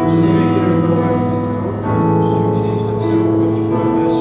주님의 길을 걸어갈 수 있도록 주님 자체로 우리가 기뻐하게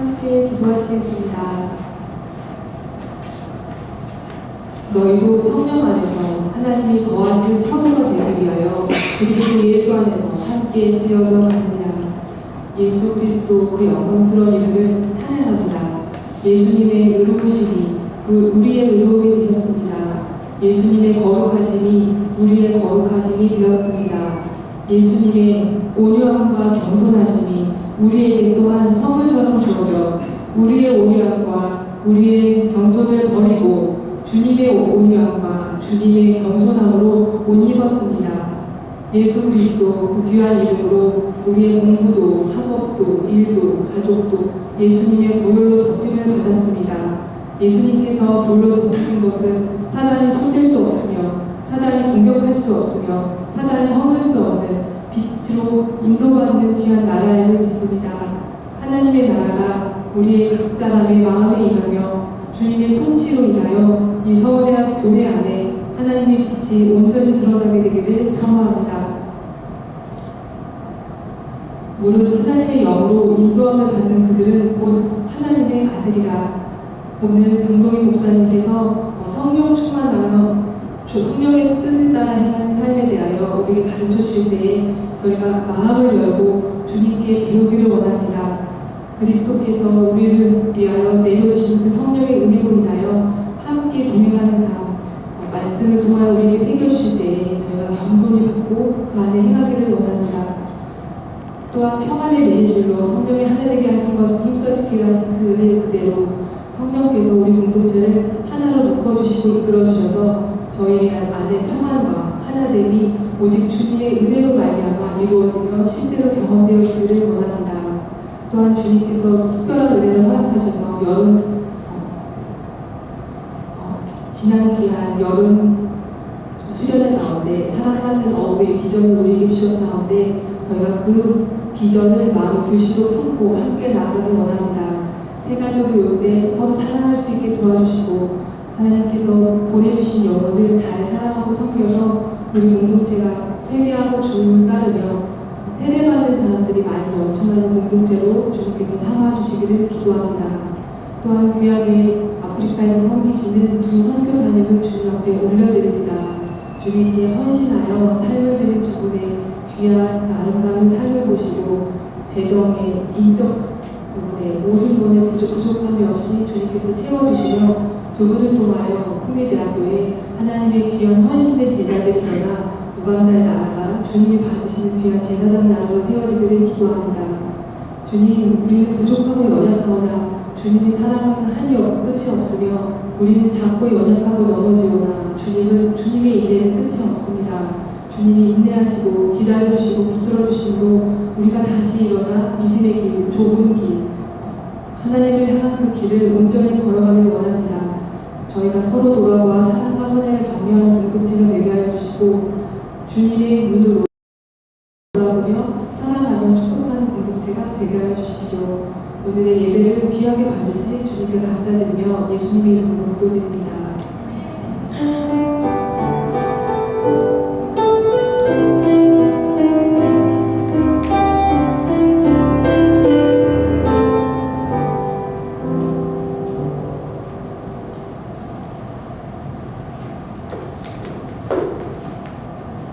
함께 기도하시겠습니다. 너희도 성령 안에서 하나님이 거하실 처소가 되기 위하여 그리스도 예수 안에서 함께 지어져 갑니다. 예수 그리스도 우리 영광스러운 이름을 찬양합니다. 예수님의 의로우심이 우리의 의로움이 되셨습니다. 예수님의 거룩하심이 우리의 거룩하심이 되었습니다. 예수님의 온유함과 겸손하심이 우리에게 또한 선물처럼 주어져 우리의 온유함과 우리의 겸손을 버리고 주님의 온유함과 주님의 겸손함으로 옷 입었습니다. 예수 그리스도 그 귀한 이름으로 우리의 공부도 학업도 일도 가족도 예수님의 보혈로 덮임을 받았습니다. 예수님께서 불로 덮으신 것은 사단이 손댈 수 없으며 사단이 공격할 수 없으며 사단이 허물 수 없는 빛으로 인도받는 귀한 나라임을 믿습니다. 하나님의 나라가 우리의 각 사람의 마음에 임하며 주님의 통치로 인하여 이 서울대학 교회 안에 하나님의 빛이 온전히 드러나게 되기를 사모합니다. 무릇 하나님의 영으로 인도함을 받는 그들은 곧 하나님의 아들이라. 오늘 강동희 목사님께서 성령 충만하여 성령의 뜻을 따라 행하는 삶에 대하여 우리에게 가르쳐 주실 때에 저희가 마음을 열고 주님께 배우기를 원합니다. 그리스도께서 우리를 위하여 내려주신 그 성령의 은혜로 인하여 함께 동행하는 삶, 말씀을 통하여 우리에게 새겨주실 때에 저희가 겸손히 받고 그 안에 행하기를 원합니다. 또한 평안의 매일줄로 성령의 하나 되게 하신 것을 힘써 지키게 하신 그 은혜 그대로 성령께서 우리 공동체를 하나로 묶어주시고 이끌어주셔서 저희 안에 평안과 하나됨이 오직 주님의 은혜로 말미암아 이루어지며 실제로 경험되어지기를 원합니다. 또한 주님께서 특별한 은혜를 허락하셔서 지난 귀한 여름 수련회 가운데 사랑하는 어부의 비전을 우리에게 주셨 가운데 저희가 그 비전을 마음 불시로 품고 함께 나아가길 원합니다. 세가족이 올 때 서로 사랑할 수 있게 도와주시고 하나님께서 보내주신 영혼을 잘 사랑하고 섬겨서 우리 공동체가 회개하고 주님을 따르며 세례받는 사람들이 많이 넘쳐나는 공동체로 주님께서 삼아주시기를 기도합니다. 또한 귀하게 아프리카에서 섬기시는 두 선교사님을 주님 앞에 올려드립니다. 주님께 헌신하여 삶을 드린 두 분의 귀한 아름다운 삶을 보시고 재정의 인적 부분에 모든 분의 부족함이 없이 주님께서 채워주시며 두 분을 통하여 풍미대학교에 하나님의 귀한 헌신의 제자들이 일어나 무간달 나아가 주님이 받으시는 귀한 제사장 나라로 세워지기를 기도합니다. 주님, 우리는 부족하고 연약하오나 주님의 사랑은 한이 없고 끝이 없으며 우리는 작고 연약하고 넘어지거나 주님의 일에는 끝이 없습니다. 주님이 인내하시고 기다려주시고 붙들어주심으로 우리가 다시 일어나 믿음의 길, 좁은 길, 하나님을 향한 그 길을 온전히 걸어가길 원합니다. 저희가 서로 돌아와 사랑과 선행을 격려하는 공동체가 되게 하여 주시고 주님의 눈으로 돌아보며 사랑하며 축복하는 공동체가 되게 하여 주시죠. 오늘의 예배를 귀하게 받으신 주님께 감사드리며 예수님의 이름으로 기도드립니다.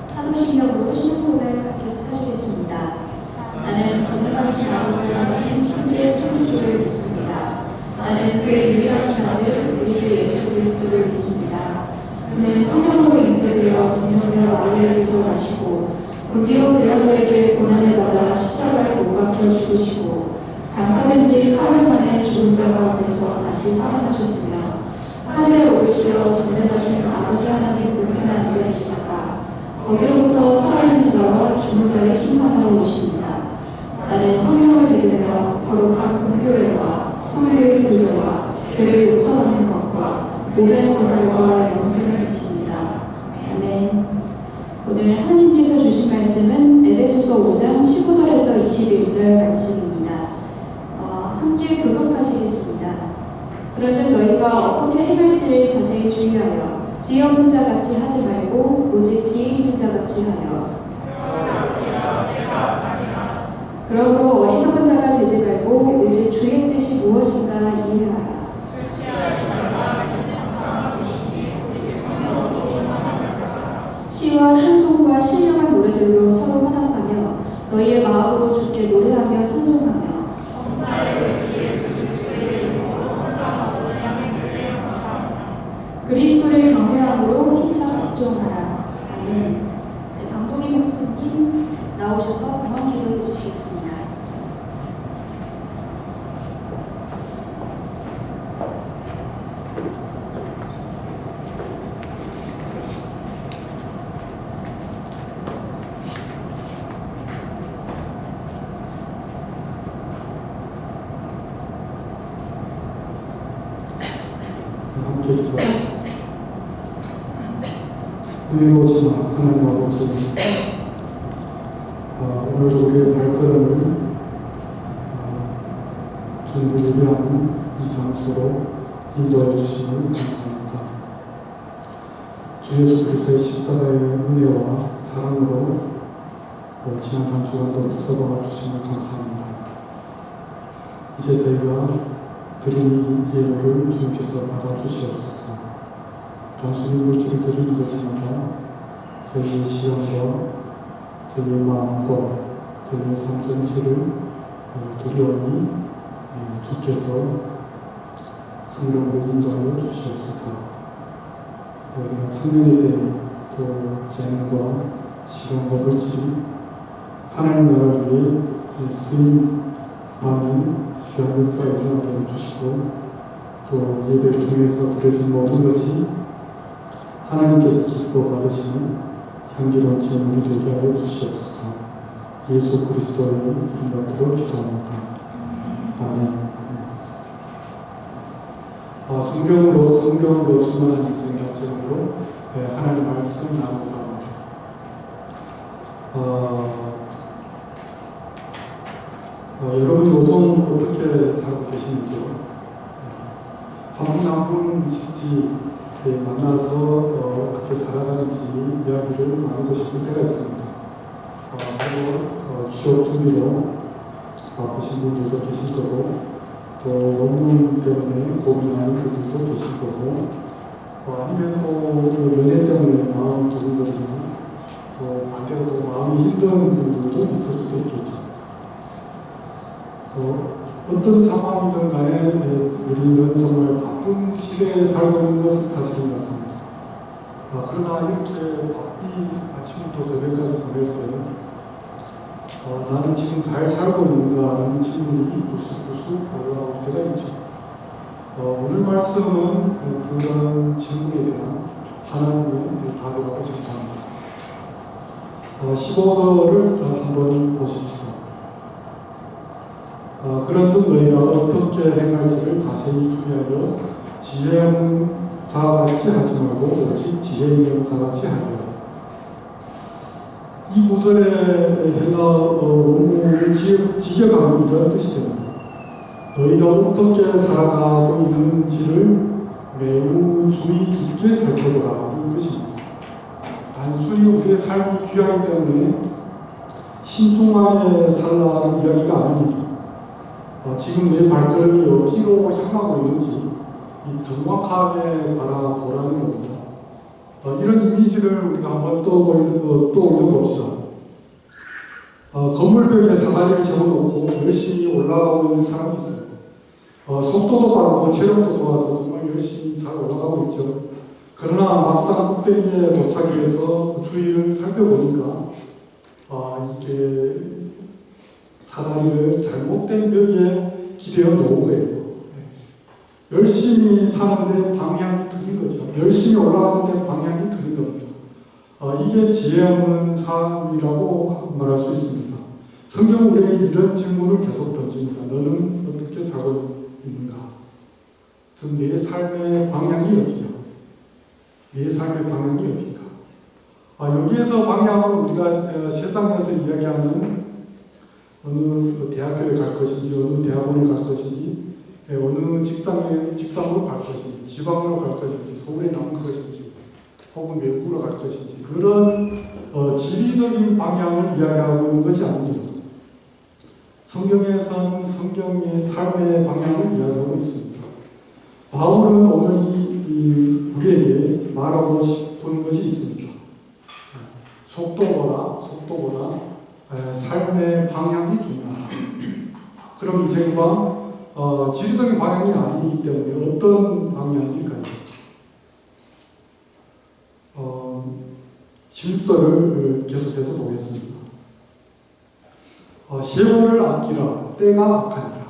사도신경으로 신고백 하시겠습니다. 나는 전능하신 아버지 하나님 천지의 창조주를 믿습니다. 나는 그의 유일하신 아들 우리 주 예수 그리스도를 믿습니다. 그는 성령으로 잉태되어 동정녀 마리아에게서 나시고 본디오 빌라도에게 고난을 받아 십자가에 못 박혀 죽으시고 장사된 지 3일 만에 죽은 자 가운데서 다시 살아나셨으며 하늘에 오르시어 전능하신 아버지 하나님 우편에 앉아 계시다가 거기로부터 살아있는 자와 죽은 자를 심판하러 오십니다. 나는 성령을 믿으며 거룩한 공교회와 성령의 교제와 죄를 용서하는 것과 몸의 부활과 영생을 믿습니다. 아멘. 오늘 하나님께서 주신 말씀은 에베소서 5장 15절에서 21절 말씀입니다. 함께 교독하시겠습니다. 그런즉 너희가 어떻게 행할지를 자세히 주의하여 지혜 없는 자 같이 하지 말고 오직 지혜 있는 자 같이 하여 그러므로 어리석은 자가 되지 말고 오직 주의 뜻이 함께 기도하겠습니다. 은혜로우신 하나님 아버지, 오늘도 우리의 발걸음을 주님을 예배하는 이 장소로 인도하여 주시면 감사합니다. 주 예수 그리스도의 십자가의 은혜와 사랑으로 지난 한 주간도 붙잡아 주시면 감사합니다. 이제 저희가 드린 이 예물을 주님께서 받아주시옵소서. 단순히 물질을 드리는 것이 아니라 저희의 시험과 저희의 마음과 저희의 삶 전체를 두려움이 주께서 성령으로 인도하여 주시옵소서. 우리가 청년에게 또 재능과 시간과 물질 하나님 나라를 위해 쓰임 많은 귀한 역사에 일어나게 해주시고 또 예배를 통해서 드려진 모든 것이 하나님께서 기뻐 받으시는 향기로운 제물이 되게 하여 주시옵소서. 예수 그리스도의 이름으로 기도합니다. 아멘. 성경으로 충만한 인생의 제목으로 하나님 말씀 나누고자 합니다. 여러분 요즘 어떻게 살고 계시는지요? 한 분 한 분씩 만나서 어떻게 살아가는지 이야기를 나누고 싶은 때가 있습니다. 취업 준비로 바쁘신 분들도 계실 거고 또 논문 때문에 고민하는 분들도 계실 거고 아니면 또 연애 때문에 마음 두근거리는 또 반대로 또 마음이 힘든 분들도 있을 수도 있겠죠. 어떤 상황이든 간에 우리는 정말 바쁜 시대에 살고 있는 것은 사실인 것 같습니다. 그러나 이렇게 바삐 아침부터 저녁까지 보낼 때 나는 지금 잘 살고 있는가 하는 질문이 부수부수 올라올 때가 있죠. 오늘 말씀은 그런 질문에 대한 하나님의 답을 받고 싶어 합니다. 15절을 한번 보십시오. 그런즉 너희가 어떻게 행할지를 자세히 주의하여 지혜 없는 자같이 하지 말고 오직 지혜 있는 자같이 하라. 이 구절의 헬라어를 직역하면 이런 뜻이 됩니다. 너희가 어떻게 살아가고 있는지를 매우 주의 깊게 살펴보라. 이런 뜻입니다. 단순히 우리의 삶이 귀하기 때문에 신중하게 살라는 이야기가 아닙니다. 지금 내 발걸음이 어디로 향하고 있는지 정확하게 바라보라는 겁니다. 이런 이미지를 우리가 한번 떠올려봅시다. 건물벽에 사다리를 세워놓고 열심히 올라가고 있는 사람이 있어요. 속도도 빠르고 체력도 좋아서 정말 열심히 잘 올라가고 있죠. 그러나 막상 꼭대기에 도착해서 주위를 살펴보니까 이게 사다리를 잘못된 벽에 기대어 놓은 거예요. 열심히 사는데 방향이 틀린 거죠. 열심히 올라가는데 방향이 틀린 겁니다. 이게 지혜 없는 삶이라고 말할 수 있습니다. 성경은 우리에게 이런 질문을 계속 던집니다. 너는 어떻게 살고 있는가? 즉, 내 삶의 방향이 어디냐? 내 삶의 방향이 어디가? 여기에서 방향은 우리가 세상에서 이야기하는 어느 대학교에 갈 것인지, 어느 대학원에 갈 것인지, 어느 직장으로 갈 것인지, 지방으로 갈 것인지, 서울에 남을 것인지, 혹은 외국으로 갈 것인지, 그런 지리적인 방향을 이야기하고 있는 것이 아닙니다. 성경에서는 성경의 삶의 방향을 이야기하고 있습니다. 바울은 오늘 우리에게 말하고 싶은 것이 있습니다. 속도보다 삶의 방향이 중요하다. 그럼 이 생각 지리적인 방향이 아니기 때문에 어떤 방향일까요? 10절을 계속해서 보겠습니다. 세월을 아끼라 때가 악하니라.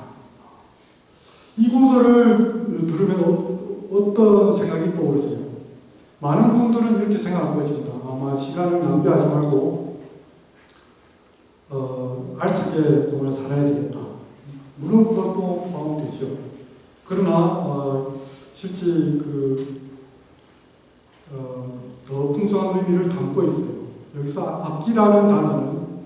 이 구절을 들으면 어떤 생각이 떠오르세요? 많은 분들은 이렇게 생각할 것입니다. 아마 시간을 낭비하지 말고 알차게 정말 살아야 되겠다. 물론 그것도 마음되죠. 그러나 실제 더 풍성한 의미를 담고 있어요. 여기서 앞기라는 단어는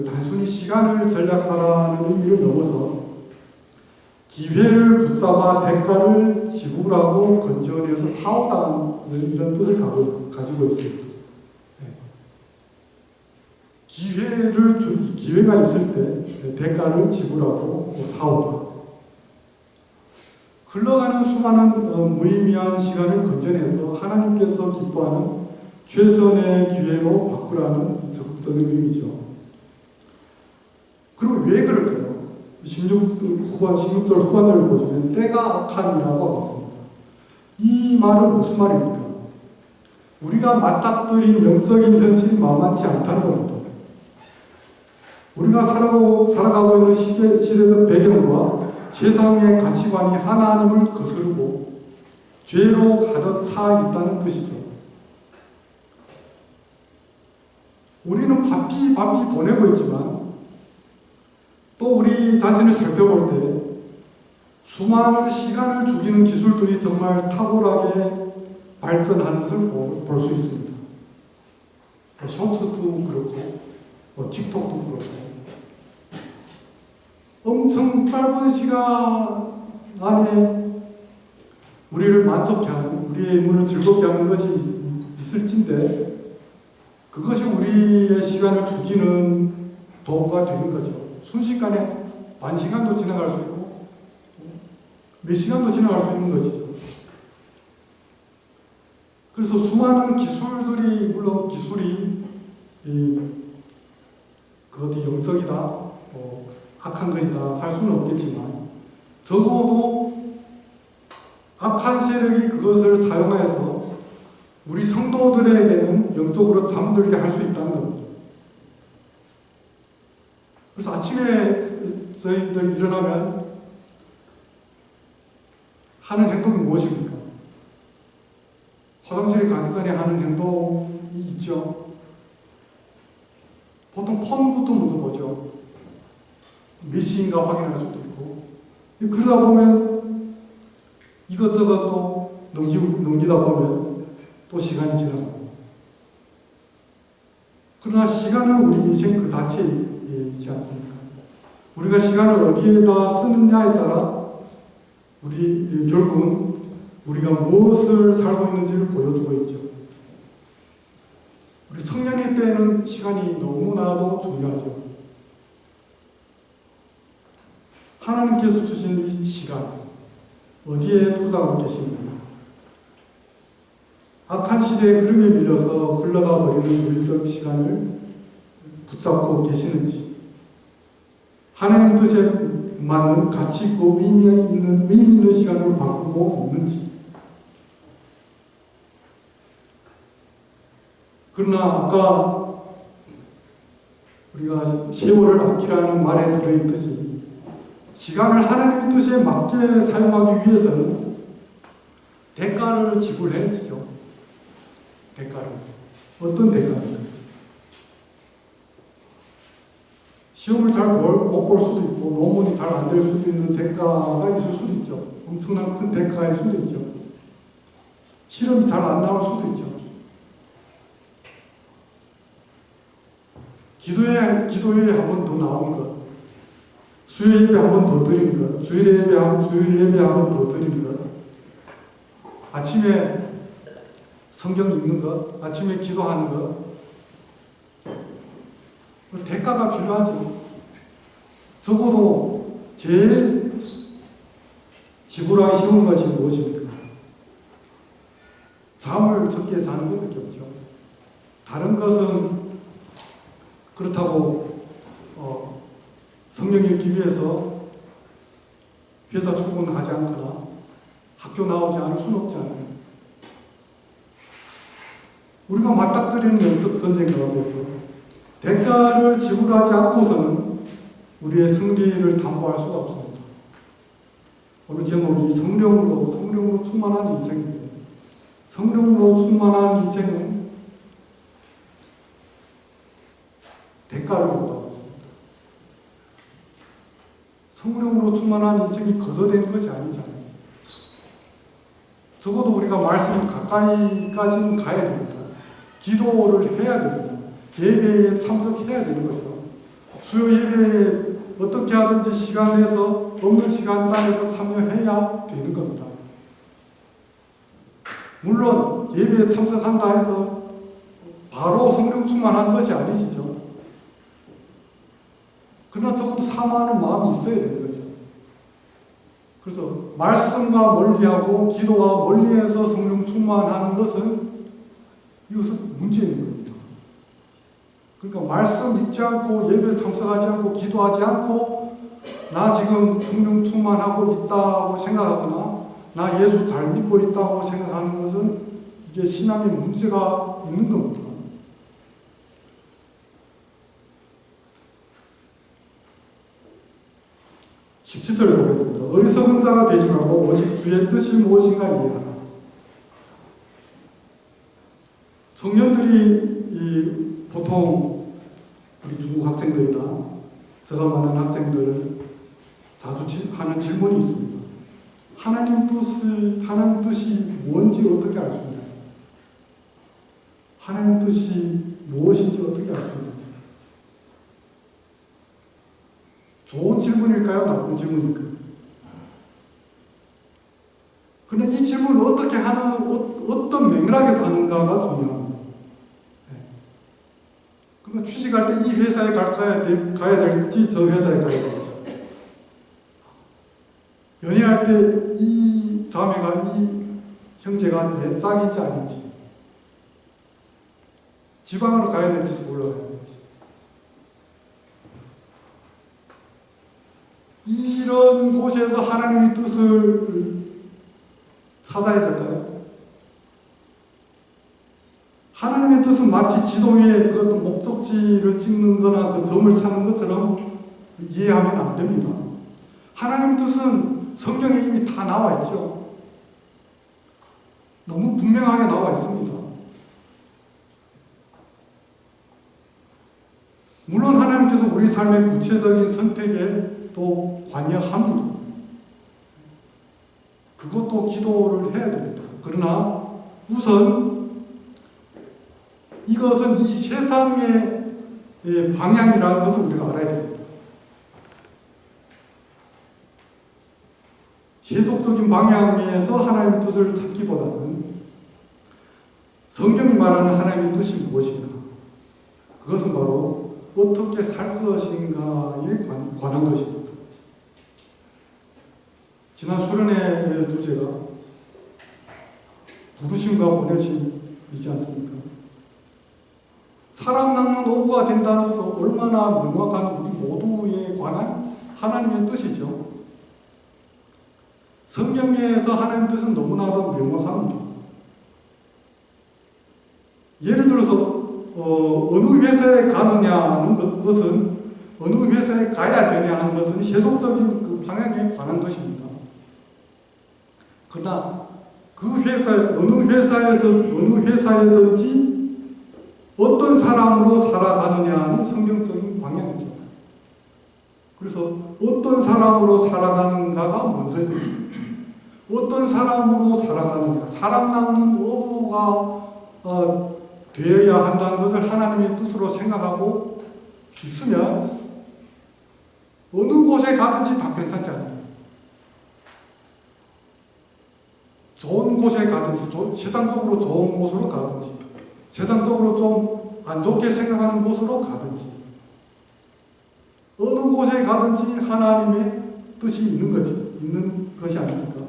단순히 시간을 전략하라는 의미를 넘어서 기회를 붙잡아 대가를 지불하고 건져내서 사오다는 이런 뜻을 가지고 있습니다. 기회가 있을 때 대가를 지불하고 사오다. 흘러가는 수많은 무의미한 시간을 건져내서 하나님께서 기뻐하는 최선의 기회로 바꾸라는 적극적인 의미죠. 그리고 왜 그럴까요? 16절 후반절을 보시면 때가 악한이라고 하고 있습니다. 이 말은 무슨 말입니까? 우리가 맞닥뜨린 영적인 현실이 만만치 않다는 겁니다. 우리가 살아가고 있는 시대적 배경과 세상의 가치관이 하나님을 거스르고 죄로 가득 차 있다는 뜻이죠. 우리는 바삐 보내고 있지만 또 우리 자신을 살펴볼 때 수많은 시간을 죽이는 기술들이 정말 탁월하게 발전하는 것을 볼 수 있습니다. 쇼츠도 그렇고 틱톡도 그렇고 엄청 짧은 시간 안에 우리를 만족해 하는, 우리의 눈을 즐겁게 하는 것이 있을진데 그것이 우리의 시간을 죽이는 도구가 되는 거죠. 순식간에 만 시간도 지나갈 수 있고 몇 시간도 지나갈 수 있는 것이죠. 그래서 수많은 기술들이, 물론 기술이 그것이 영적이다, 악한 것이다 할 수는 없겠지만 적어도 악한 세력이 그것을 사용해서 우리 성도들에게는 영적으로 잠들게 할 수 있다는 겁니다. 그래서 아침에 저희들이 일어나면 하는 행동이 무엇입니까? 화장실에 가기 전에 하는 행동이 있죠. 보통 폰부터 먼저 보죠. 몇 시인가 확인할 수도 있고. 그러다 보면 이것저것 또 넘기다 보면 또 시간이 지나고. 그러나 시간은 우리 인생 그 자체이지 않습니까? 우리가 시간을 어디에다 쓰느냐에 따라 결국은 우리가 무엇을 살고 있는지를 보여주고 있죠. 우리 성년의 때는 시간이 너무나도 중요하죠. 하나님께서 주신 이 시간, 어디에 투자하고 계십니까? 악한 시대의 흐름에 밀려서 흘러가 버리는 우리의 시간을 붙잡고 계시는지, 하나님 뜻에 맞는 가치 있고 의미 있는 시간으로 바꾸고 있는지. 그러나 아까 우리가 세월을 아끼라는 말에 들어있듯이 시간을 하나님의 뜻에 맞게 사용하기 위해서는 대가를 지불해야죠. 대가를. 어떤 대가입니까? 시험을 잘 못 볼 수도 있고 논문이 잘 안 될 수도 있는 대가가 있을 수도 있죠. 엄청난 큰 대가일 수도 있죠. 실험이 잘 안 나올 수도 있죠. 기도회 한 번 더 나오는 것, 수요 예배 한 번 더 드리는 것, 주일 예배 한 번 더 드리는 것, 아침에 성경 읽는 것, 아침에 기도하는 것, 대가가 필요하죠. 적어도 제일 지불하기 쉬운 것이 무엇입니까? 잠을 적게 자는 것밖에 없죠. 다른 것은 그렇다고 성경 읽기 위해서 회사 출근하지 않거나 학교 나오지 않을 수는 없잖아요. 우리가 맞닥뜨리는 영적 전쟁 가운데서 대가를 지불하지 않고서는 우리의 승리를 담보할 수가 없습니다. 오늘 제목이 성령으로 충만한 인생입니다. 성령으로 충만한 인생은 대가를 요구하고 있습니다. 성령으로 충만한 인생이 거저되는 것이 아니잖아요. 적어도 우리가 말씀 가까이까지는 가야 됩니다. 기도를 해야 됩니다. 예배에 참석해야 되는 거죠. 수요 예배에 어떻게 하든지 시간 내서 없는 시간 짜내서 참여해야 되는 겁니다. 물론 예배에 참석한다 해서 바로 성령 충만한 것이 아니시죠. 그러나 적어도 사모하는 마음이 있어야 되는 거죠. 그래서 말씀과 멀리하고 기도와 멀리해서 성령 충만하는 것은 이것은 문제인 겁니다. 그러니까 말씀 읽지 않고 예배 참석하지 않고 기도하지 않고 나 지금 성령 충만하고 있다고 생각하거나 나 예수 잘 믿고 있다고 생각하는 것은 이게 신앙에 문제가 있는 겁니다. 17절 보겠습니다. 어리석은 자가 되지 말고 오직 주의 뜻이 무엇인가 이해하라. 청년들이 보통 우리 중국 학생들이나 제가 만난 학생들 자주 하는 질문이 있습니다. 하나님 뜻이 뭔지 어떻게 알 수 있나요? 하나님 뜻이 무엇인지 어떻게 알 수 있나요? 좋은 질문일까요? 나쁜 질문일까요? 그런데 이 질문을 어떻게 하는, 어떤 맥락에서 하는가가 중요합니다. 그러니까 취직할 때 이 회사에 가야 될지 저 회사에 가야 될지, 연애할 때 이 자매가 이 형제가 내 짝인지 아닌지, 지방으로 가야 될지 몰라야 될지, 이런 곳에서 하나님의 뜻을 찾아야 될까요? 하나님의 뜻은 마치 지도에 그 어떤 목적지를 찍는 거나 그 점을 찾는 것처럼 이해하면 안 됩니다. 하나님의 뜻은 성경에 이미 다 나와 있죠. 너무 분명하게 나와 있습니다. 물론 하나님께서 우리 삶의 구체적인 선택에 또 관여합니다. 그것도 기도를 해야 됩니다. 그러나 우선 이것은 이 세상의 방향이라는 것을 우리가 알아야 됩니다. 세속적인 방향에서 하나님의 뜻을 찾기보다는 성경이 말하는 하나님의 뜻이 무엇인가? 그것은 바로 어떻게 살 것인가에 관한 것입니다. 지난 수련회 주제가 부르심과 보내심이지 않습니까? 사람 낳는 오부가 된다는 것은 얼마나 명확한 우리 모두에 관한 하나님의 뜻이죠. 성경에서 하나님의 뜻은 너무나도 명확합니다. 예를 들어서 어느 회사에 가느냐는 것은 어느 회사에 가야 되냐 하는 것은 세속적인 그 방향에 관한 것입니다. 그러나 그 회사, 어느 회사에서 어느 회사에든지 어떤 사람으로 살아가느냐는 성경적인 방향이죠. 그래서 어떤 사람으로 살아가는가가 먼저입니다. 어떤 사람으로 살아가느냐, 사람 낳는 어부가 되어야 한다는 것을 하나님의 뜻으로 생각하고 있으면 어느 곳에 가든지 다 괜찮지 않나요? 좋은 곳에 가든지, 세상적으로 좋은 곳으로 가든지, 세상적으로 좀 안 좋게 생각하는 곳으로 가든지, 어느 곳에 가든지 하나님의 뜻이 있는 것이 아닙니까?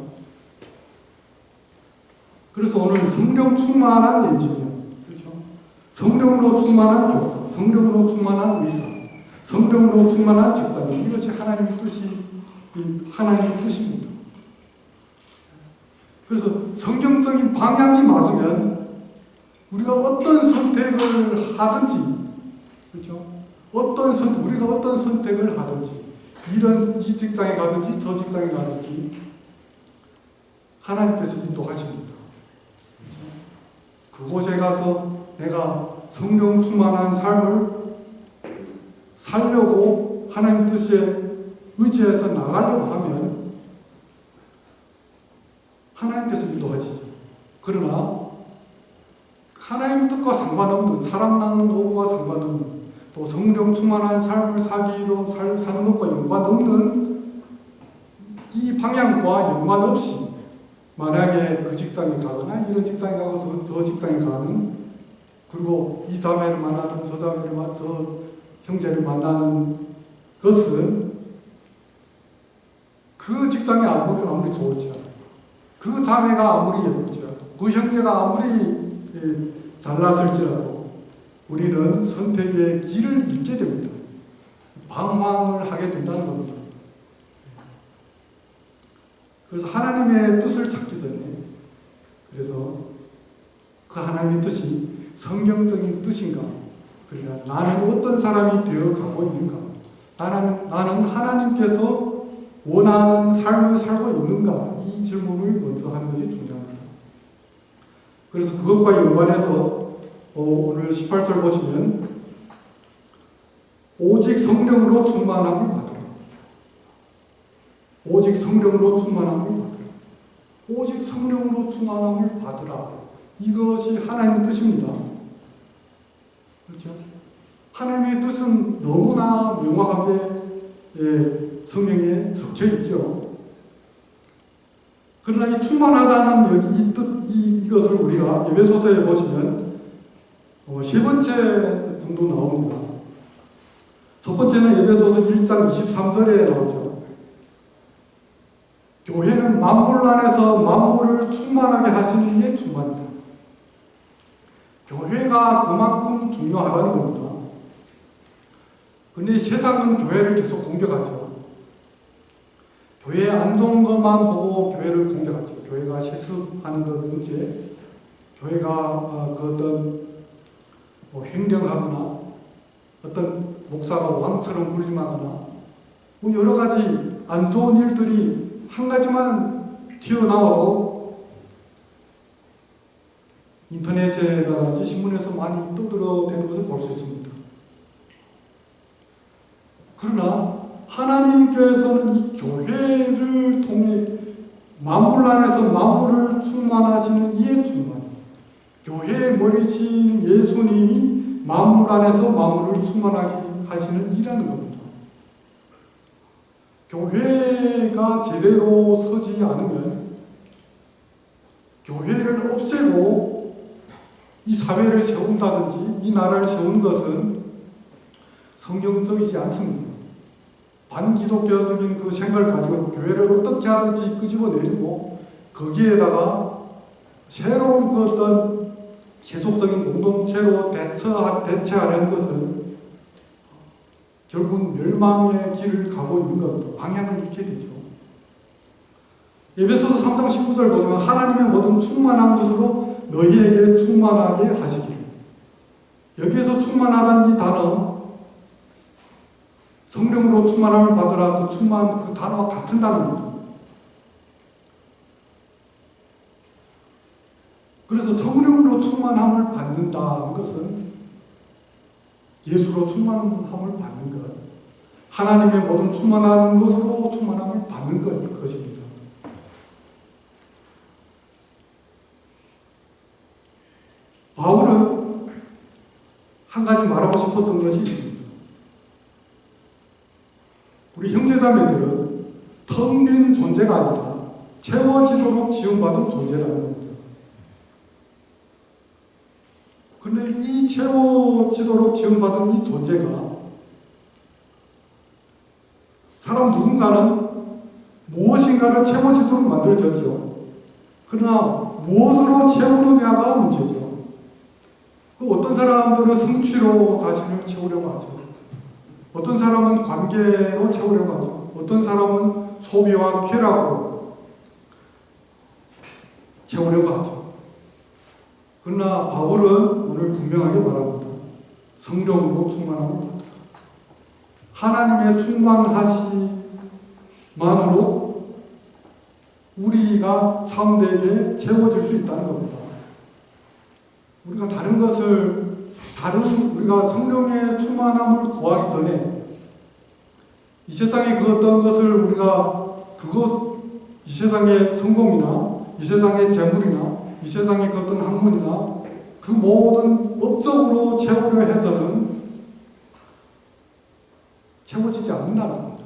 그래서 오늘 성령 충만한 엔지니어, 그렇죠? 성령으로 충만한 교사, 성령으로 충만한 의사, 성령으로 충만한 직장인, 이것이 하나님의 뜻입니다. 그래서 성경적인 방향이 맞으면 우리가 어떤 선택을 하든지, 그렇죠? 우리가 어떤 선택을 하든지, 이 직장에 가든지 저 직장에 가든지 하나님께서 인도하십니다. 그곳에 가서 내가 성령 충만한 삶을 살려고 하나님 뜻에 의지해서 나가려고 하면 하나님께서 인도하시죠. 그러나 하나님 뜻과 상관없는, 사랑 나누는 오고와 상관없는, 또 성령 충만한 삶을 사는 것과 연관없는 이 방향과 연관없이 만약에 그 직장에 가거나 이런 직장에 가고 저 직장에 가는, 그리고 이 자매를 만나는 저 형제를 만나는 것은 그 직장이 아무리 좋을지 않아요. 그 자매가 아무리 예쁠지라도, 그 형제가 아무리 잘났을지라도 우리는 선택의 길을 잃게 됩니다. 방황을 하게 된다는 겁니다. 그래서 하나님의 뜻을 찾기 전에, 그래서 그 하나님의 뜻이 성경적인 뜻인가, 그러니까 나는 어떤 사람이 되어가고 있는가, 나는 하나님께서 원하는 삶을 살고 있는가, 이 질문을 먼저 하는 것이 중요합니다. 그래서 그것과 연관해서 오늘 18절 보시면 오직 성령으로 충만함을 받으라. 오직 성령으로 충만함을 받으라. 오직 성령으로 충만함을 받으라. 이것이 하나님의 뜻입니다. 그렇죠? 하나님의 뜻은 너무나 명확하게 성경에 적혀 있죠. 그러나 이 충만하다는 이 뜻, 이것을 우리가 에베소서에 보시면 세 번째 정도 나옵니다. 첫 번째는 에베소서 1장 23절에 나오죠. 교회는 만물 안에서 만물을 충만하게 하시는 이의 충만이다. 교회가 그만큼 중요하다는 겁니다. 근데 세상은 교회를 계속 공격하죠. 교회 안 좋은 것만 보고 교회를 공격하죠. 교회가 실수하는 것 문제, 교회가 그 어떤 횡령하거나 어떤 목사가 왕처럼 군림하거나 여러 가지 안 좋은 일들이 한 가지만 튀어나와도 인터넷에라든지 신문에서 많이 떠들어대는 것을 볼 수 있습니다. 그러나 하나님께서는 이 교회를 통해 만물 안에서 만물을 충만하시는 이의 충만, 교회의 머리신 예수님이 만물 안에서 만물을 충만하게 하시는 이라는 겁니다. 교회가 제대로 서지 않으면 교회를 없애고 이 사회를 세운다든지 이 나라를 세우는 것은 성경적이지 않습니다. 반기독교적인 그 생각을 가지고 교회를 어떻게 하든지 끄집어내리고 거기에다가 새로운 그 어떤 세속적인 공동체로 대체하려는 것은 결국 멸망의 길을 가고 있는 겁니다. 방향을 잃게 되죠. 에베소서 3장 19절 보시면 하나님의 모든 충만한 것으로 너희에게 충만하게 하시기를. 여기에서 충만하다는 이 단어, 성령으로 충만함을 받으라, 그 충만, 그 단어와 같은 단어입니다. 그래서 성령으로 충만함을 받는다는 것은 예수로 충만함을 받는 것, 하나님의 모든 충만한 것으로 충만함을 받는 것입니다. 바울은 한 가지 말하고 싶었던 것이 있습니다. 우리 형제자매들은 텅 빈 존재가 아니라 채워지도록 지원받은 존재라는 겁니다. 그런데 이 채워지도록 지원받은 이 존재가 사람 누군가는 무엇인가를 채워지도록 만들어졌죠. 그러나 무엇으로 채우느냐가 문제죠. 어떤 사람들은 성취로 자신을 채우려고 하죠. 어떤 사람은 관계로 채우려고 하죠. 어떤 사람은 소비와 쾌락으로 채우려고 하죠. 그러나 바울은 오늘 분명하게 말합니다. 성령으로 충만함을 받으라. 하나님의 충만하심만으로 우리가 참되게 채워질 수 있다는 겁니다. 우리가 우리가 성령의 충만함을 구하기 전에 이 세상의 그 어떤 것을 우리가 이 세상의 성공이나 이 세상의 재물이나 이 세상의 그 어떤 학문이나 그 모든 업적으로 채우려 해서는 채워지지 않는다는 겁니다.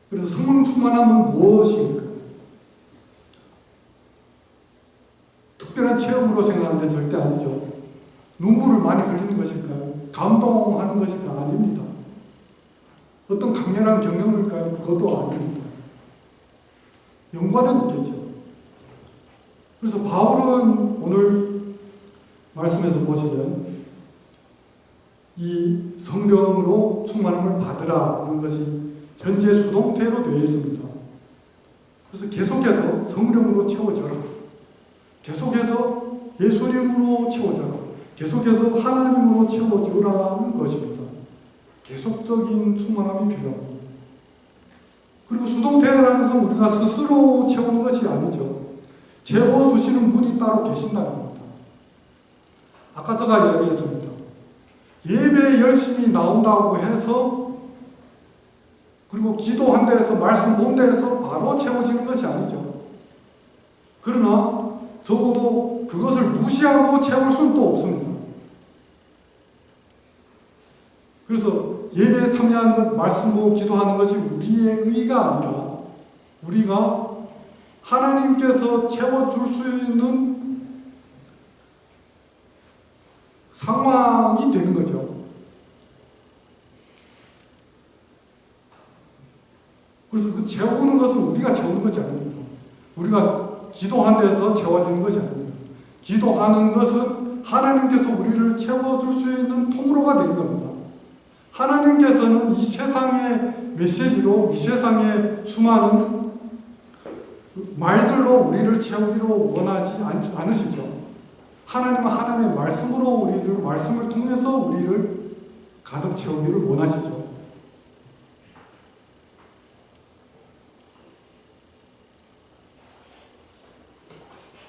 그래서 성령 충만함은 무엇입니까? 특별한 체험으로 생각하는데 절대 아니죠. 눈물을 많이 흘리는 것일까요? 감동하는 것일까요? 아닙니다. 어떤 강렬한 경험일까요? 그것도 아닙니다. 연관은 있겠죠. 그래서 바울은 오늘 말씀에서 보시면 이 성령으로 충만함을 받으라 하는 것이 현재 수동태로 되어 있습니다. 그래서 계속해서 성령으로 채워져라. 계속해서 예수님으로 채워져라. 계속해서 하나님으로 채워주라는 것입니다. 계속적인 충만함이 필요합니다. 그리고 수동태라는 것은 우리가 스스로 채우는 것이 아니죠. 채워주시는 분이 따로 계신다는 겁니다. 아까 제가 이야기했습니다. 예배에 열심히 나온다고 해서 그리고 기도한 데에서 말씀 본 데에서 바로 채워지는 것이 아니죠. 그러나 적어도 그것을 무시하고 채울 수는 또 없습니다. 그래서 예배에 참여하는 것, 말씀 보고 기도하는 것이 우리의 의가 아니라 우리가 하나님께서 채워줄 수 있는 상황이 되는 거죠. 그래서 그 채우는 것은 우리가 채우는 것이 아닙니다. 우리가 기도한 데서 채워지는 것이 아닙니다. 기도하는 것은 하나님께서 우리를 채워줄 수 있는 통로가 되는 겁니다. 하나님께서는 이 세상의 메시지로, 이 세상의 수많은 말들로 우리를 채우기로 원하지 않으시죠. 하나님은 하나님의 말씀으로 말씀을 통해서 우리를 가득 채우기를 원하시죠.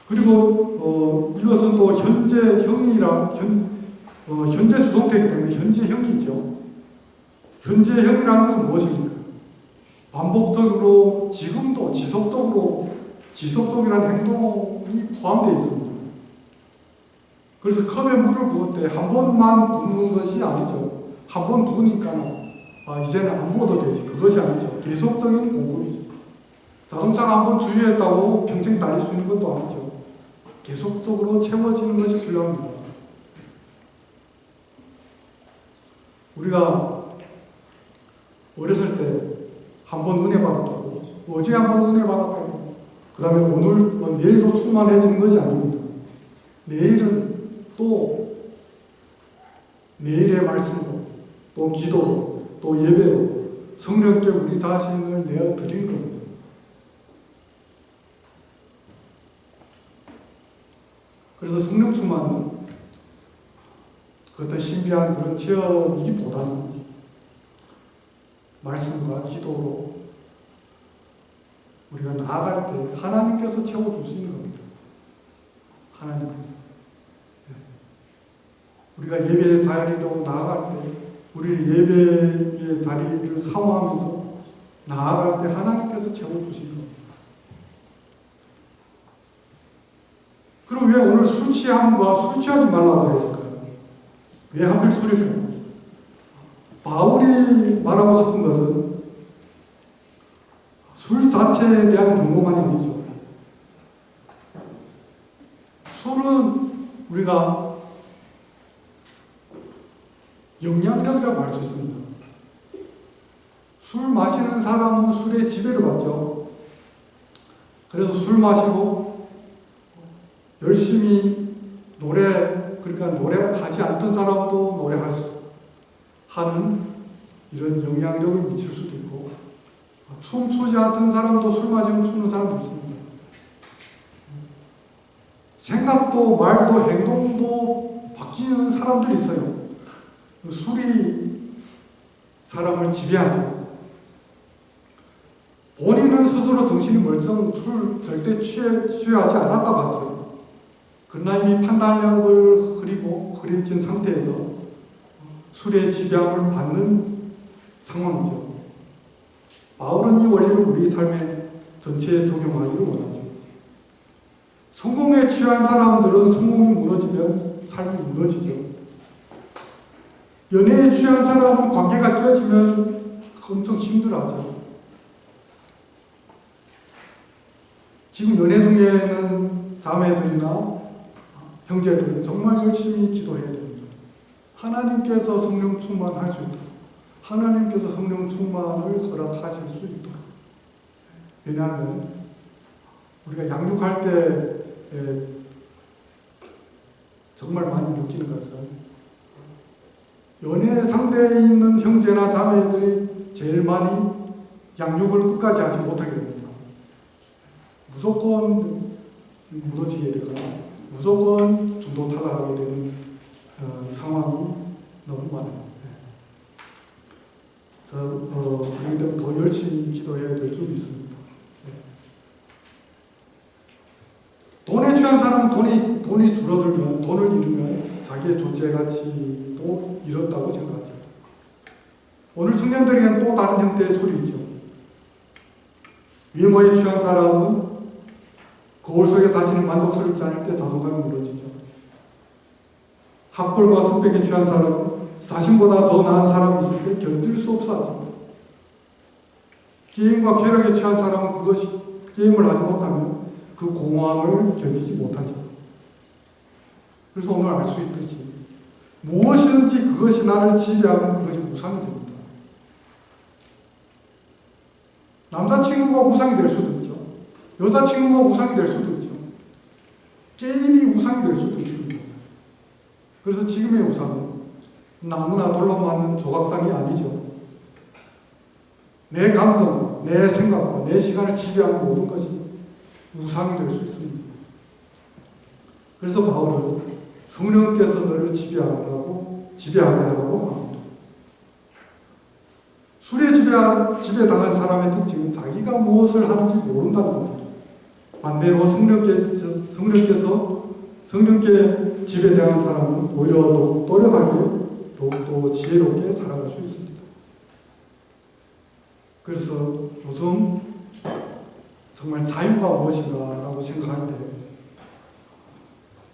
그리고 이것은 또 현재형이라 현재 수동태이기 때문에 현재형이죠. 현재형이라는 것은 무엇입니까? 반복적으로 지금도 지속적이라는 행동이 포함되어 있습니다. 그래서 컵에 물을 부을 때 한 번만 붓는 것이 아니죠. 한 번 부으니까 이제는 안 부어도 되지. 그것이 아니죠. 계속적인 공급이죠. 자동차가 한 번 주유했다고 평생 달릴 수 있는 것도 아니죠. 계속적으로 채워지는 것이 필요합니다. 우리가 어렸을 때 한 번 은혜 받았다고, 어제 한 번 은혜 받았다고, 그 다음에 오늘, 내일도 충만해지는 것이 아닙니다. 내일은 또 내일의 말씀으로, 또 기도로, 또 예배로 성령께 우리 자신을 내어드리는 겁니다. 그래서 성령 충만은 그 어떤 신비한 그런 체험이기보다는 말씀과 기도로 우리가 나아갈 때 하나님께서 채워주시는 겁니다. 하나님께서. 우리가 예배의 자리로 나아갈 때, 우리 예배의 자리를 사모하면서 나아갈 때 하나님께서 채워주시는 겁니다. 그럼 왜 오늘 술 취함과 술 취하지 말라고 했을까요? 왜 하필 술일까요? 바울이 말하고 싶은 것은 술 자체에 대한 경고만이 아니죠. 술은 우리가 영향력이라고 할 수 있습니다. 술 마시는 사람은 술에 지배를 받죠. 그래서 술 마시고 열심히 그러니까 노래하지 않던 사람도 노래할 수 하는 이런 영향력을 미칠 수도 있고, 춤추지 않던 사람도 술 마시면 추는 사람도 있습니다. 생각도 말도 행동도 바뀌는 사람들이 있어요. 술이 사람을 지배하죠. 본인은 스스로 정신이 술 절대 취하지 않았다고 하죠. 그러나 이미 판단력을 흐려진 상태에서 술의 지배함을 받는 상황이죠. 바울은 이 원리를 우리 삶에 전체에 적용하기를 원하죠. 성공에 취한 사람들은 성공이 무너지면 삶이 무너지죠. 연애에 취한 사람은 관계가 깨어지면 엄청 힘들어하죠. 지금 연애 중에는 자매들이나 형제들은 정말 열심히 기도해야 됩니다. 하나님께서 성령 충만할 수 있도록, 하나님께서 성령 충만을 허락하실 수 있도록. 왜냐하면 우리가 양육할 때 정말 많이 느끼는 것은 연애 상대에 있는 형제나 자매들이 제일 많이 양육을 끝까지 하지 못하게 됩니다. 무조건 무너지게 되거나 무조건 중도 탈락하게 되는 상황이 너무 많아요. 그렇기 때문에 더 열심히 기도해야 될 줄 믿습니다. 돈에 취한 사람은 돈이 줄어들면, 돈을 잃으면 자기의 존재 가치도 잃었다고 생각하죠. 오늘 청년들에게는 또 다른 형태의 소리이죠. 외모에 취한 사람은 거울 속에 자신이 만족스럽지 않을 때 자존감이 무너지죠. 학벌과 성격에 취한 사람은 자신보다 더 나은 사람이 있을 때 견딜 수 없어 하죠. 게임과 쾌락에 취한 사람은 게임을 하지 못하면 그 공허함을 견디지 못하죠. 그래서 오늘 알 수 있듯이 무엇이든지 그것이 나를 지배하면 그것이 우상이 됩니다. 남자친구가 우상이 될 수도 있죠. 여자친구가 우상이 될 수도 있죠. 게임이 우상이 될 수도 있습니다. 그래서 지금의 우상은 나무나 돌로 만든 조각상이 아니죠. 내 감정, 내 생각과 내 시간을 지배하는 모든 것이 우상이 될 수 있습니다. 그래서 바울은 성령께서 너를 지배하게 하라고 합니다. 술에 지배당한 사람의 특징은 자기가 무엇을 하는지 모른다는 겁니다. 반대로 성령께 지배당한 사람은 오히려 또렷하게 더욱더 지혜롭게 살아갈 수 있습니다. 그래서 요즘 정말 자유가 무엇인가라고 생각할 때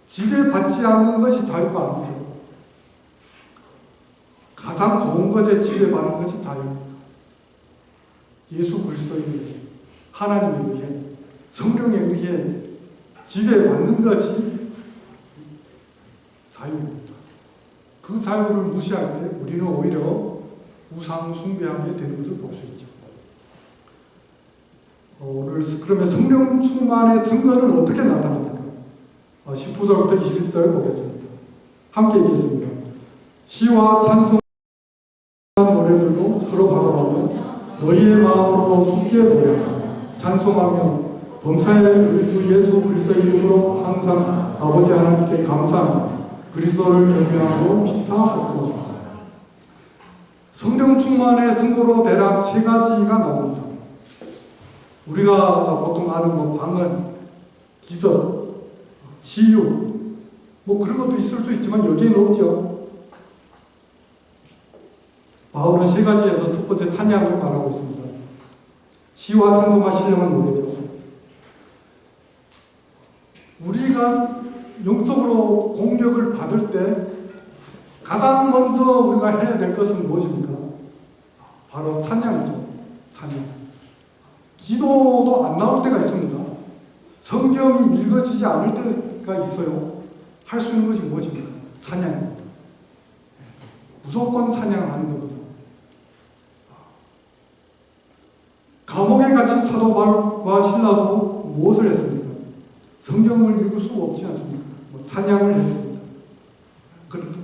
지배받지 않는 것이 자유가 아니죠. 가장 좋은 것에 지배받는 것이 자유입니다. 예수 그리스도에 의해, 하나님에 의해, 성령에 의해 지배받는 것이 자유입니다. 그 자유를 무시할 때 우리는 오히려 우상 숭배하게 되는 것을 볼 수 있죠. 오늘 그러면 성령 충만의 증거는 어떻게 나타납니까? 19절부터 21절 보겠습니다. 함께 읽겠습니다. 시와 찬송 노래들로 서로 바라보며 너희의 마음으로 주께 노래하며 찬송하며 범사의 우리 주 예수 그리스도의 이름으로 항상 아버지 하나님께 감사하며 그리스도를 경배하고 피차하옵소서. 성령 충만의 증거로 대략 세 가지가 나옵니다. 우리가 보통 아는 방언, 기적, 치유, 그런 것도 있을 수 있지만 여기에는 없죠. 바울은 세 가지에서 첫 번째 찬양을 말하고 있습니다. 시와 찬송과 신령한 노래죠. 우리가 영적으로 공격을 받을 때 가장 먼저 우리가 해야 될 것은 무엇입니까? 바로 찬양이죠. 찬양. 기도도 안 나올 때가 있습니다. 성경이 읽어지지 않을 때가 있어요. 할 수 있는 것이 무엇입니까? 찬양입니다. 무조건 찬양하는 겁니다. 감옥에 갇힌 사도 바울과 신라도 무엇을 했습니까? 성경을 읽을 수 없지 않습니까? 찬양을 했습니다.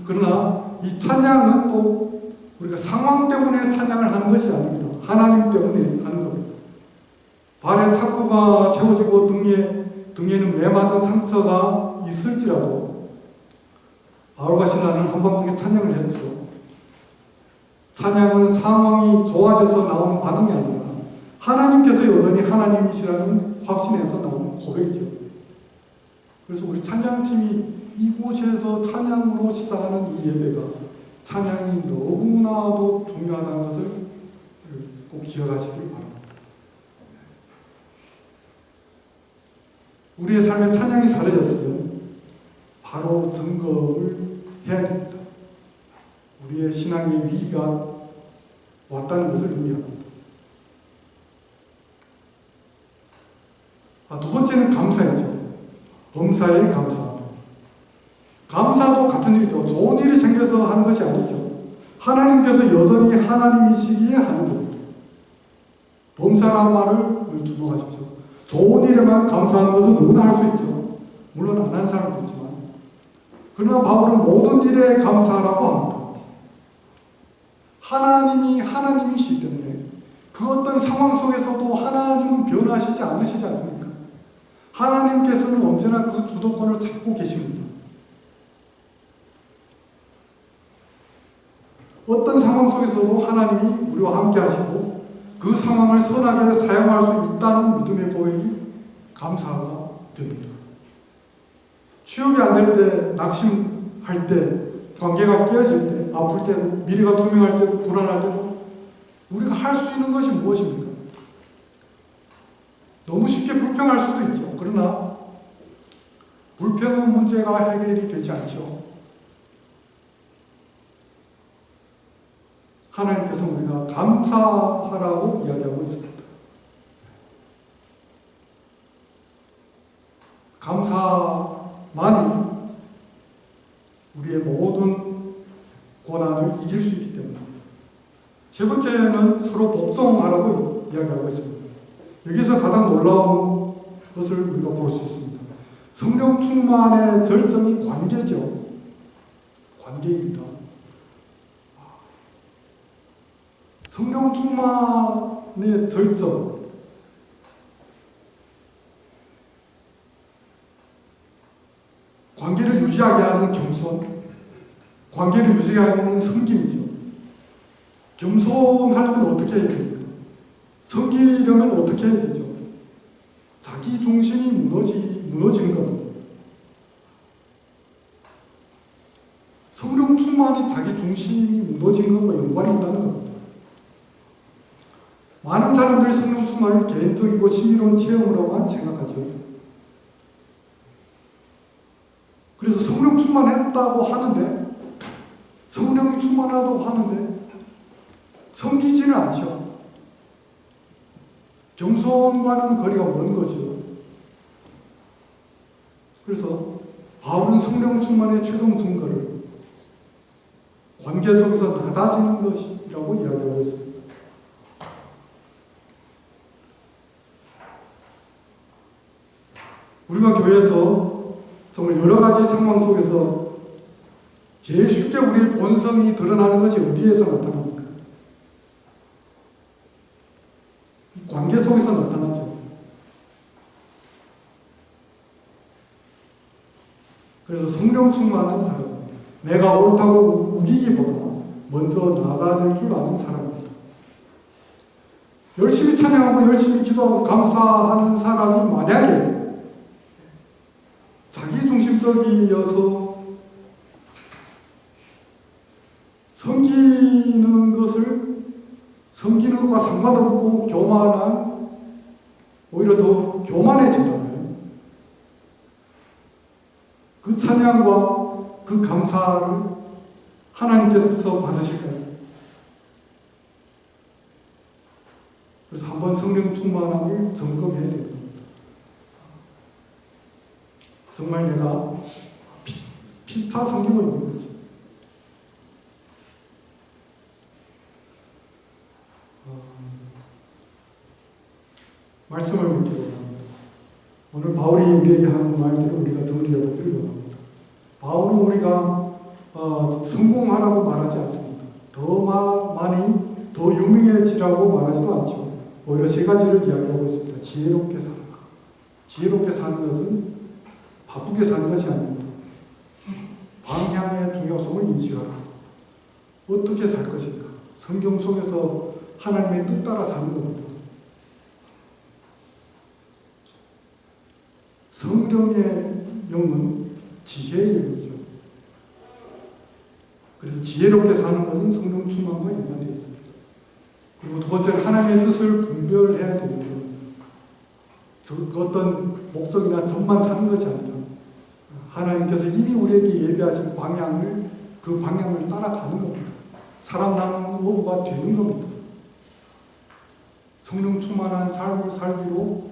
그러나 이 찬양은 또 우리가 상황 때문에 찬양을 하는 것이 아닙니다. 하나님 때문에 하는 겁니다. 발에 착고가 채워지고 등에는 매 맞은 상처가 있을지라도 바울과 신라는 한밤중에 찬양을 했죠. 찬양은 상황이 좋아져서 나오는 반응이 아니라 하나님께서 여전히 하나님이시라는 확신에서 나오는 고백이죠. 그래서 우리 찬양팀이 이곳에서 찬양으로 시작하는 이 예배가 찬양이 너무나도 중요하다는 것을 꼭 기억하시기 바랍니다. 우리의 삶의 찬양이 사라졌으면 바로 점검을 해야 됩니다. 우리의 신앙의 위기가 왔다는 것을 의미합니다. 두 번째는 감사이죠. 범사에 감사합니다. 감사도 같은 일이죠. 좋은 일이 생겨서 하는 것이 아니죠. 하나님께서 여전히 하나님이시기에 하는 겁니다. 범사라는 말을 주목하십시오. 좋은 일에만 감사하는 것은 누구나 할 수 있죠. 물론 안 하는 사람도 있지만. 그러나 바울은 모든 일에 감사하라고 합니다. 하나님이 하나님이시기 때문에 그 어떤 상황 속에서도 하나님은 변하시지 않으시지 않습니까? 하나님께서는 언제나 그 주도권을 잡고 계십니다. 어떤 상황 속에서도 하나님이 우리와 함께 하시고 그 상황을 선하게 사용할 수 있다는 믿음의 고백이 감사가 됩니다. 취업이 안 될 때, 낙심할 때, 관계가 깨어질 때, 아플 때, 미래가 투명할 때, 불안할 때 우리가 할 수 있는 것이 무엇입니까? 너무 쉽게 불평할 수도 있죠. 그러나 불평은 문제가 해결이 되지 않죠. 하나님께서 우리가 감사하라고 이야기하고 있습니다. 감사만이 우리의 모든 고난을 이길 수 있기 때문입니다. 세 번째는 서로 복종하라고 이야기하고 있습니다. 여기서 가장 놀라운 것을 우리가 볼 수 있습니다. 성령 충만의 절정이 관계죠. 관계입니다. 성령 충만의 절정. 관계를 유지하게 하는 겸손, 관계를 유지하게 하는 섬김이죠. 겸손하려면 어떻게 해야 됩니까? 섬기려면 어떻게 해야 되죠? 자기 중심이 무너지는 겁니다. 성령 충만이 자기 중심이 무너진 것과 연관이 있다는 겁니다. 많은 사람들이 성령 충만을 개인적이고 신비로운 체험으로만 생각하죠. 그래서 성령 충만했다고 하는데, 성령이 충만하다고 하는데 섬기지는 않죠. 겸손과는 거리가 먼 거죠. 그래서 바울은 성령 충만의 최종 증거를 관계 속에서 낮아지는 것이라고 이야기하고 있습니다. 우리가 교회에서 정말 여러 가지 상황 속에서 제일 쉽게 우리의 본성이 드러나는 것이 어디에서 나타납니까? 관계 속에서 나타나죠. 그래서 성령 충만한 사람, 내가 옳다고 우기기보다 먼저 낮아질 줄 아는 사람입니다. 열심히 찬양하고 열심히 기도하고 감사하는 사람이 만약에 자기중심적이어서 섬기는 것과 상관없고 교만한, 오히려 더 교만해진다면 그 찬양과 그 감사를 하나님께서 받으실까요? 그래서 한번 성령 충만함을 점검해야 됩니다. 정말 내가 피차 섬기고 있는 거지. 말씀을 묻기 원합니다. 오늘 바울이 우리에게 하는 말들을 우리가 정리해보기를 원합니다. 바울은 우리가 성공하라고 말하지 않습니다. 더 많이, 더 유명해지라고 말하지도 않죠. 오히려 세 가지를 이야기하고 있습니다. 지혜롭게 살아라. 지혜롭게 사는 것은 바쁘게 사는 것이 아닙니다. 방향의 중요성을 인식하라. 어떻게 살 것인가? 성경 속에서 하나님의 뜻 따라 사는 겁니다. 성령의 영은 지혜의 영이죠. 그래서 지혜롭게 사는 것은 성령 충만과 연관되어 있습니다. 그리고 두 번째는 하나님의 뜻을 분별해야 됩니다. 그 어떤 목적이나 점만 찾는 것이 아니라 하나님께서 이미 우리에게 예비하신 방향을 그 방향을 따라가는 겁니다. 사람 나는 어부가 되는 겁니다. 성령 충만한 삶을 살기로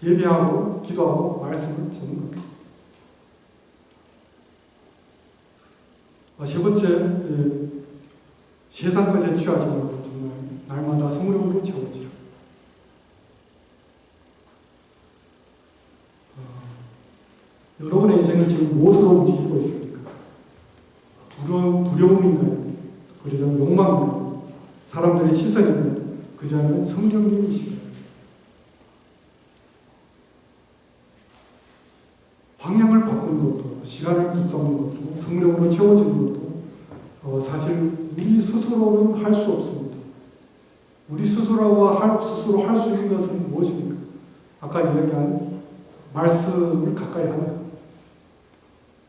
예배하고 기도하고 말씀을 보는 겁니다. 세 번째, 세상 것에 취하지 말고 정말 날마다 성령으로 채워지라. 여러분의 인생은 지금 무엇으로 움직이고 있습니까? 두려움인가요? 그러지 않으면 욕망인가요? 사람들의 시선인가요? 그러지 않으면 성령님이신가요? 방향을 바꾸는 것도, 시간을 붙잡는 것도, 성령으로 채워지는 것도 사실 우리 스스로는 할 수 없습니다. 우리 스스로 할 수 있는 것은 무엇입니까? 아까 이야기한 말씀을 가까이 하는 것,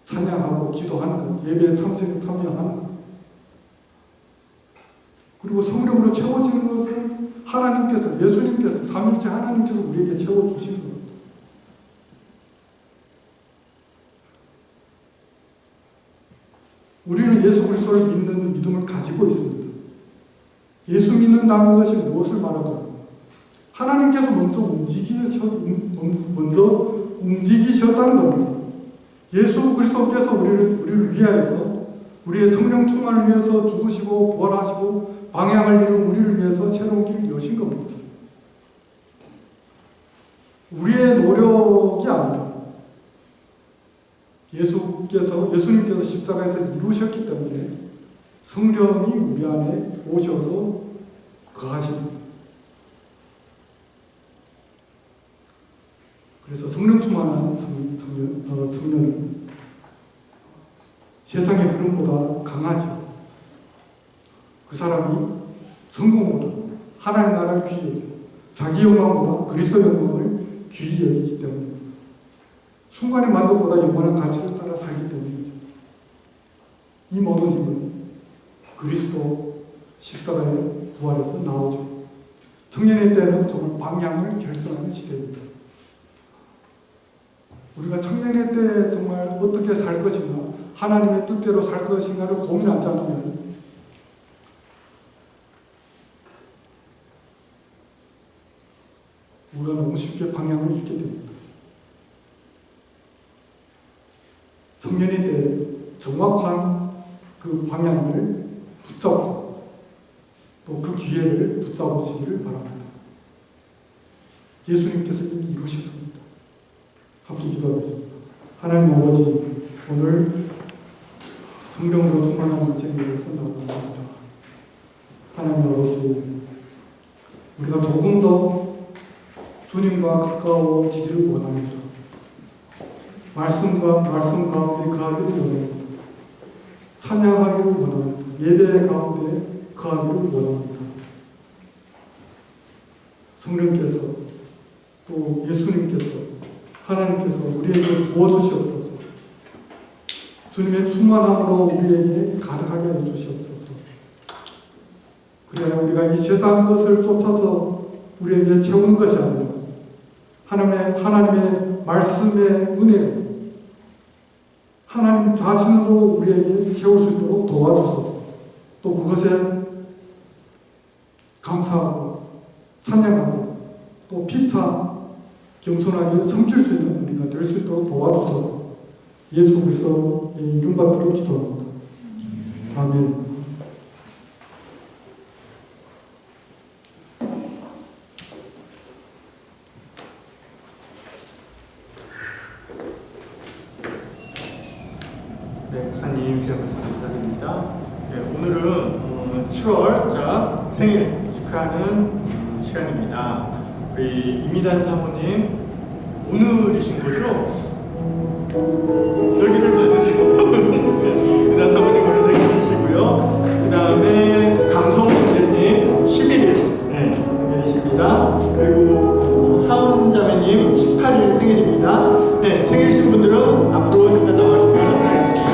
찬양하고 기도하는 것, 예배에 참여하는 것, 그리고 성령으로 채워지는 것은 하나님께서, 예수님께서, 삼위일체 하나님께서 우리에게 채워주신 겁니다. 우리는 예수 그리스도를 믿는 믿음을 가지고 있습니다. 예수 믿는다는 것이 무엇을 말하더라? 하나님께서 먼저 움직이셨다는 겁니다. 예수 그리스도께서 우리를 위하여서, 우리의 성령 충만을 위해서 죽으시고 부활하시고 방향을 잃은 우리를 위해서 새로운 길을 여신 겁니다. 우리의 노력이 아니라 예수님께서 십자가에서 이루셨기 때문에 성령이 우리 안에 오셔서 거하십니다. 그래서 성령 충만한 청년은 세상의 흐름보다 강하죠. 그 사람이 성공보다 하나님 나라를 귀히 여기고 자기 영광보다 그리스도 영광을 귀히 여기기 때문입니다. 순간의 만족보다 영원한 가치를 따라 살기 때문이죠. 이 모든 힘은 그리스도 십자가의 부활에서 나오죠. 청년의 때는 정말 방향을 결정하는 시대입니다. 우리가 청년의 때 정말 어떻게 살 것인가, 하나님의 뜻대로 살 것인가를 고민하지 않으면 우리가 너무 쉽게 방향을 잃게 됩니다. 청년의 때 정확한 그 방향을 붙잡고 또 그 기회를 붙잡으시기를 바랍니다. 예수님께서 이미 이루셨습니다. 함께 기도하겠습니다. 하나님 아버지, 오늘 성령으로 충만한 인생에 대해서 나눴습니다. 하나님 아버지, 우리가 조금 더 주님과 가까워지기를 원합니다. 말씀 가운데 거하기를 원합니다. 찬양하기를 원합니다. 예배 가운데 거하기를 원합니다. 성령께서 또 예수님께서 하나님께서 우리에게 부어주시옵소서. 주님의 충만함으로 우리에게 가득하게 해주시옵소서. 그래야 우리가 이 세상 것을 쫓아서 우리에게 채우는 것이 아니라 하나님의 말씀의 은혜로 하나님 자신으로 우리에게 채울 수 있도록 도와주소서. 또 그것에 감사하고 찬양하고 또 피차 겸손하게 섬길 수 있는 우리가 될 수 있도록 도와주소서. 예수 그리스도의 이름 받들어 기도합니다. 아멘. 네, 목사님 귀한 말씀 감사드립니다. 네, 오늘은 7월 생일 축하하는 시간입니다. 우리 이미단 사모님 오늘이신 거죠? 여기를 봐주시고 이미단 사모님 오늘 생일 주시고요. 그 다음에 강성 형제님 11일 생일이십니다. 그리고 하은 자매님 18일 생일입니다. 네, 생일이신 분들은 앞으로 잠깐 나와주시면 감사하겠습니다.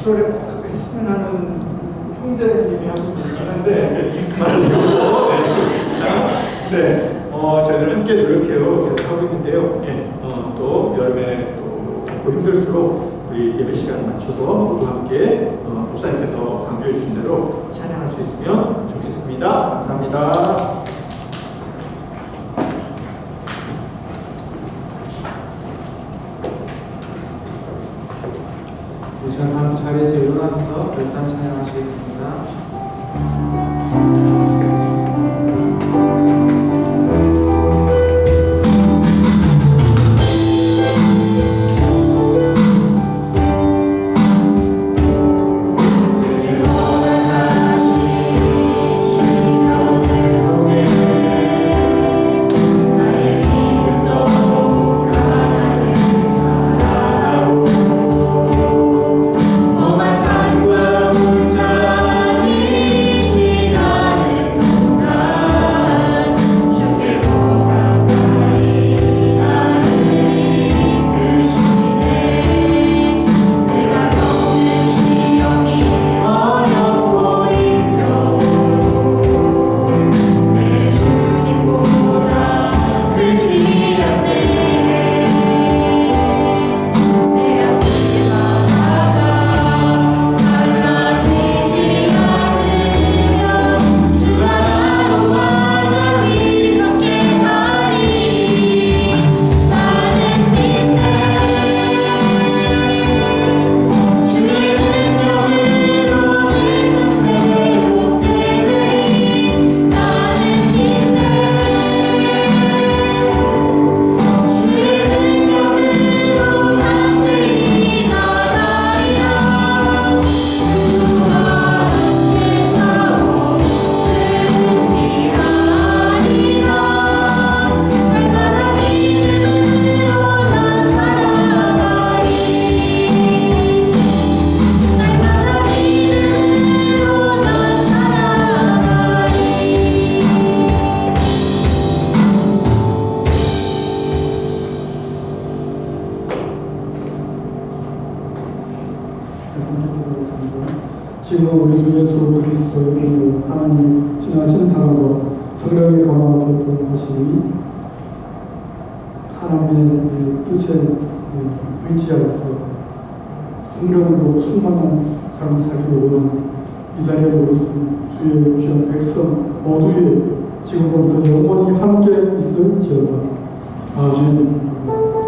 7월에 꼭 했으면 하는 형제님이 한 분 계시는데 말하시고 네, 저희들 함께 노력해요 계속 하고 있는데요. 예, 또 여름에 또 힘들수록 우리 예배 시간 맞춰서 모두 함께 목사님께서 강조해 주신 대로 찬양할 수 있으면 좋겠습니다. 감사합니다. 자, 다음 자리에서 일어나셔서 일단 찬양하시겠습니다. 지금 우리 주 예수 그리스도의 하나님 지나신 사랑으로 성령의 감화와 교통하시니 하나님의 뜻에 의지하여서 성령으로 충만한 삶을 살기를 원하는 이 자리에 오신 주의 귀한 백성 모두의 지금부터 영원히 함께 있을지어다. 아멘.